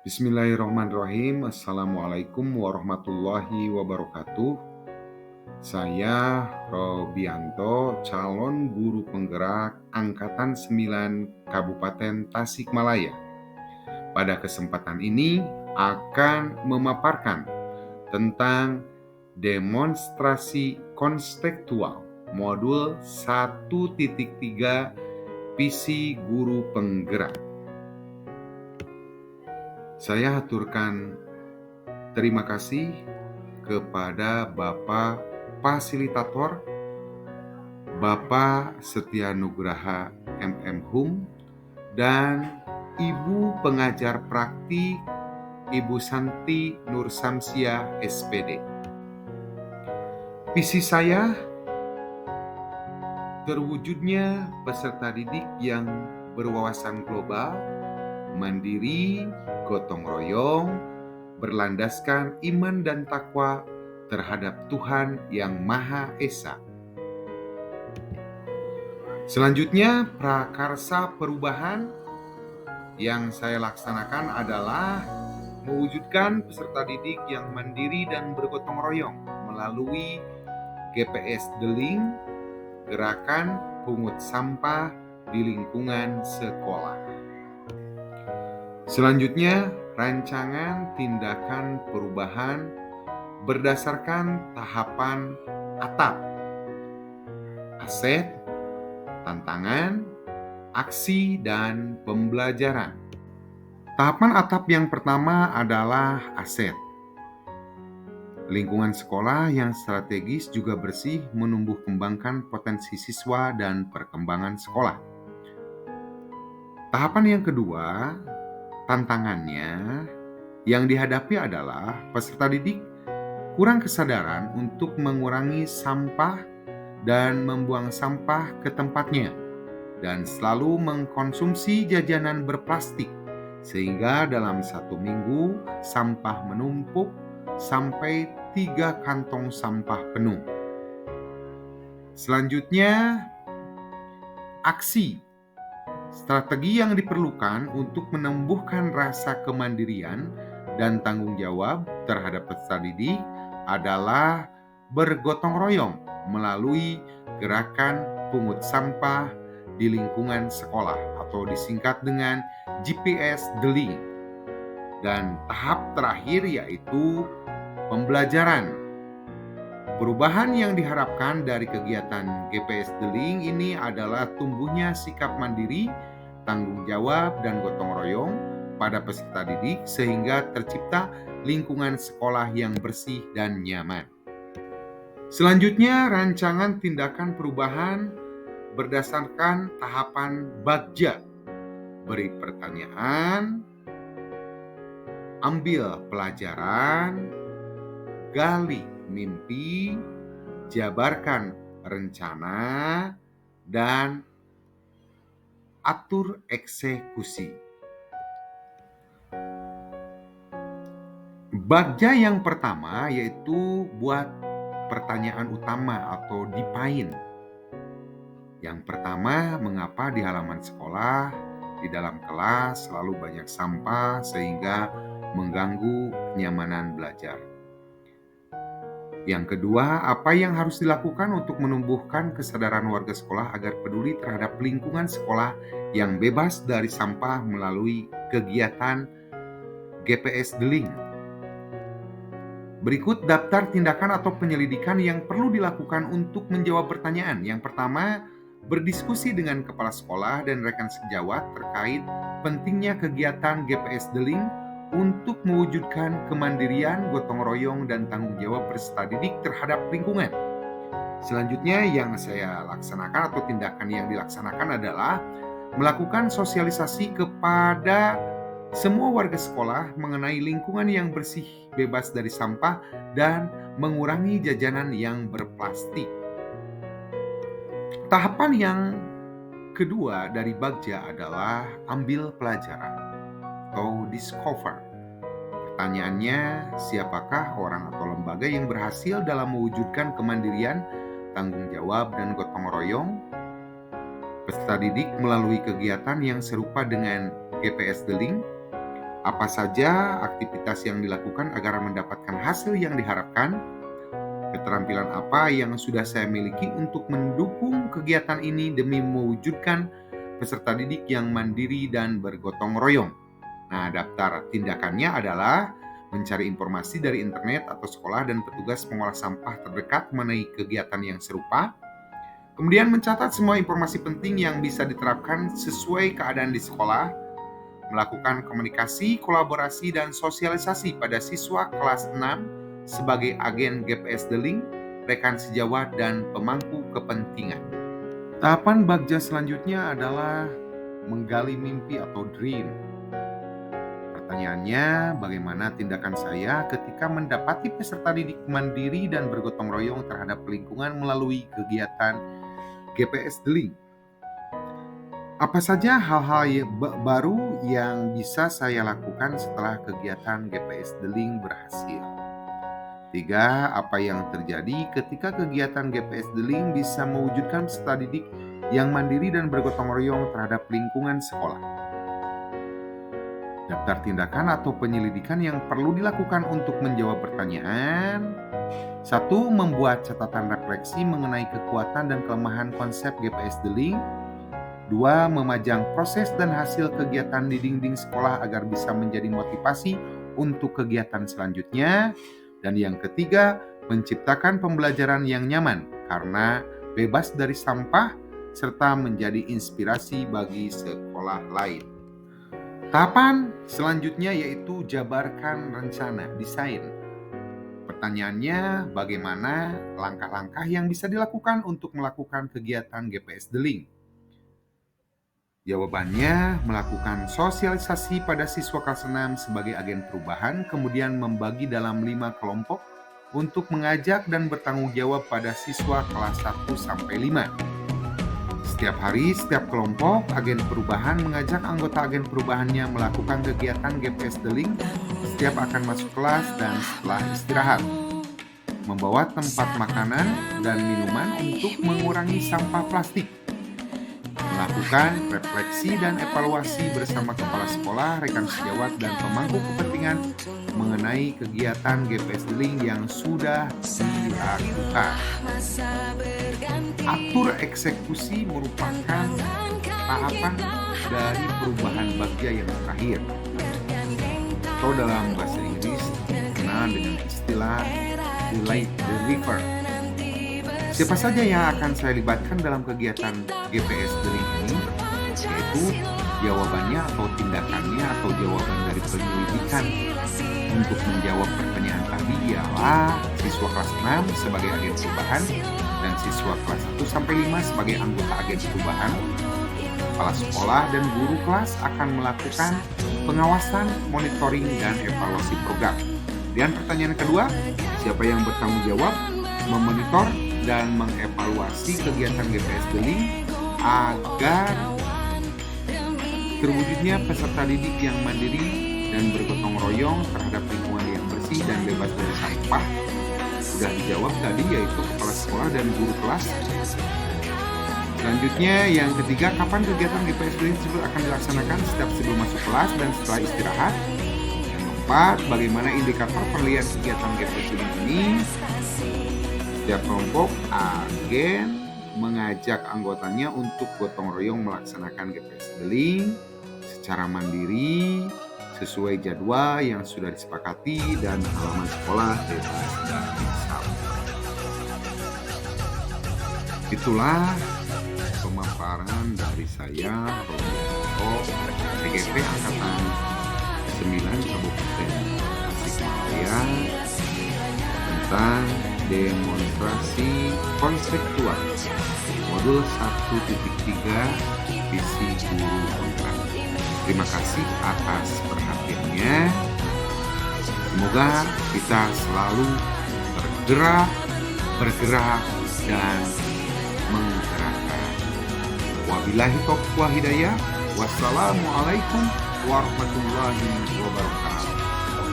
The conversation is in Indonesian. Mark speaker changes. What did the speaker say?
Speaker 1: Bismillahirrahmanirrahim. Assalamualaikum warahmatullahi wabarakatuh. Saya Robianto, calon guru penggerak Angkatan 9 Kabupaten Tasikmalaya. Pada kesempatan ini akan memaparkan tentang demonstrasi konstekstual modul 1.3 visi guru penggerak. Saya haturkan terima kasih kepada Bapak Fasilitator, Bapak Setia Nugraha MM Hum, dan Ibu Pengajar Praktik Ibu Santi Nur Samsia SPD. Visi saya terwujudnya peserta didik yang berwawasan global, mandiri, gotong royong, berlandaskan iman dan takwa terhadap Tuhan yang Maha Esa. Selanjutnya, prakarsa perubahan yang saya laksanakan adalah mewujudkan peserta didik yang mandiri dan bergotong royong melalui GPS Deling, gerakan pungut sampah di lingkungan sekolah. Selanjutnya, rancangan tindakan perubahan berdasarkan tahapan ATAP, aset, tantangan, aksi, dan pembelajaran. Tahapan ATAP yang pertama adalah aset. Lingkungan sekolah yang strategis juga bersih menumbuh kembangkan potensi siswa dan perkembangan sekolah. Tahapan yang kedua, tantangannya yang dihadapi adalah peserta didik kurang kesadaran untuk mengurangi sampah dan membuang sampah ke tempatnya, dan selalu mengkonsumsi jajanan berplastik, sehingga dalam 1 minggu sampah menumpuk sampai 3 kantong sampah penuh. Selanjutnya, aksi. Strategi yang diperlukan untuk menumbuhkan rasa kemandirian dan tanggung jawab terhadap peserta didik adalah bergotong royong melalui gerakan pungut sampah di lingkungan sekolah atau disingkat dengan GPS Deling. Dan tahap terakhir yaitu pembelajaran. Perubahan yang diharapkan dari kegiatan GPS Deling ini adalah tumbuhnya sikap mandiri, tanggung jawab, dan gotong royong pada peserta didik sehingga tercipta lingkungan sekolah yang bersih dan nyaman. Selanjutnya, rancangan tindakan perubahan berdasarkan tahapan Bagja. Beri pertanyaan, ambil pelajaran, gali mimpi, jabarkan rencana, dan atur eksekusi. Bagja yang pertama yaitu buat pertanyaan utama atau dipain. Yang pertama, mengapa di halaman sekolah, di dalam kelas selalu banyak sampah sehingga mengganggu kenyamanan belajar. Yang kedua, apa yang harus dilakukan untuk menumbuhkan kesadaran warga sekolah agar peduli terhadap lingkungan sekolah yang bebas dari sampah melalui kegiatan GPS Deling. Berikut daftar tindakan atau penyelidikan yang perlu dilakukan untuk menjawab pertanyaan. Yang pertama, berdiskusi dengan kepala sekolah dan rekan sejawat terkait pentingnya kegiatan GPS Deling untuk mewujudkan kemandirian, gotong royong, dan tanggung jawab peserta didik terhadap lingkungan. Selanjutnya yang saya laksanakan atau tindakan yang dilaksanakan adalah melakukan sosialisasi kepada semua warga sekolah mengenai lingkungan yang bersih, bebas dari sampah, dan mengurangi jajanan yang berplastik. Tahapan yang kedua dari Bagja adalah ambil pelajaran atau discover. Pertanyaannya, siapakah orang atau lembaga yang berhasil dalam mewujudkan kemandirian, tanggung jawab, dan gotong royong peserta didik melalui kegiatan yang serupa dengan GPS Deling? Apa saja aktivitas yang dilakukan agar mendapatkan hasil yang diharapkan? Keterampilan apa yang sudah saya miliki untuk mendukung kegiatan ini demi mewujudkan peserta didik yang mandiri dan bergotong royong? Nah, daftar tindakannya adalah mencari informasi dari internet atau sekolah dan petugas pengolah sampah terdekat mengenai kegiatan yang serupa. Kemudian mencatat semua informasi penting yang bisa diterapkan sesuai keadaan di sekolah, melakukan komunikasi, kolaborasi, dan sosialisasi pada siswa kelas 6 sebagai agen GPS The Link, rekan sejawat, dan pemangku kepentingan. Tahapan Bagja selanjutnya adalah menggali mimpi atau dream. Pertanyaannya, bagaimana tindakan saya ketika mendapati peserta didik mandiri dan bergotong royong terhadap lingkungan melalui kegiatan GPS The Link? Apa saja hal-hal baru yang bisa saya lakukan setelah kegiatan GPS The Link berhasil? 3. Apa yang terjadi ketika kegiatan GPS The Link bisa mewujudkan peserta didik yang mandiri dan bergotong royong terhadap lingkungan sekolah? Daftar tindakan atau penyelidikan yang perlu dilakukan untuk menjawab pertanyaan. 1. Membuat catatan refleksi mengenai kekuatan dan kelemahan konsep GPS The Link. 2. Memajang proses dan hasil kegiatan di dinding sekolah agar bisa menjadi motivasi untuk kegiatan selanjutnya. Dan yang ketiga, menciptakan pembelajaran yang nyaman karena bebas dari sampah serta menjadi inspirasi bagi sekolah lain. Tahapan selanjutnya yaitu jabarkan rencana, desain. Pertanyaannya, bagaimana langkah-langkah yang bisa dilakukan untuk melakukan kegiatan GPS The Link? Jawabannya, melakukan sosialisasi pada siswa kelas 6 sebagai agen perubahan, kemudian membagi dalam 5 kelompok untuk mengajak dan bertanggung jawab pada siswa kelas 1-5. Setiap hari, setiap kelompok agen perubahan mengajak anggota agen perubahannya melakukan kegiatan GPS The Link setiap akan masuk kelas dan setelah istirahat. Membawa tempat makanan dan minuman untuk mengurangi sampah plastik. Melakukan refleksi dan evaluasi bersama kepala sekolah, rekan sejawat, dan pemangku kepentingan mengenai kegiatan GPS The Link yang sudah dilakukan. Atur eksekusi merupakan tahapan dari perubahan bagja yang terakhir, atau dalam bahasa Inggris dikenal dengan istilah Delayed Deliver. Siapa saja yang akan saya libatkan dalam kegiatan GPS The Link ini? Yaitu jawabannya atau tindakannya atau jawaban dari penyelidikan untuk menjawab pertanyaan tadi ialah siswa kelas 6 sebagai agen perubahan dan siswa kelas 1-5 sebagai anggota agen perubahan. Kepala sekolah dan guru kelas akan melakukan pengawasan, monitoring, dan evaluasi program. Dan pertanyaan kedua, siapa yang bertanggung jawab memonitor dan mengevaluasi kegiatan GPS The Link agar terwujudnya peserta didik yang mandiri dan bergotong royong terhadap lingkungan yang bersih dan bebas dari sampah? Sudah dijawab tadi, yaitu kepala sekolah dan guru kelas. Selanjutnya yang ketiga, kapan kegiatan GPS The Link tersebut akan dilaksanakan? Setiap sebelum masuk kelas dan setelah istirahat. Yang keempat, bagaimana indikator penilaian kegiatan GPS The Link ini? Setiap kelompok agen mengajak anggotanya untuk gotong royong melaksanakan GPS The Link secara mandiri sesuai jadwal yang sudah disepakati dan halaman sekolah bebas dari sampah. Itulah pemaparan dari saya, Romo CGP Angkatan 9 Kabupaten Tasikmalaya tentang demonstrasi konseptual modul 1.3 visi guru kontrak. Terima kasih atas perhatiannya. Semoga kita selalu bergerak dan menggerakkan. Wabillahi taufiq wal hidayah. Wassalamualaikum warahmatullahi wabarakatuh.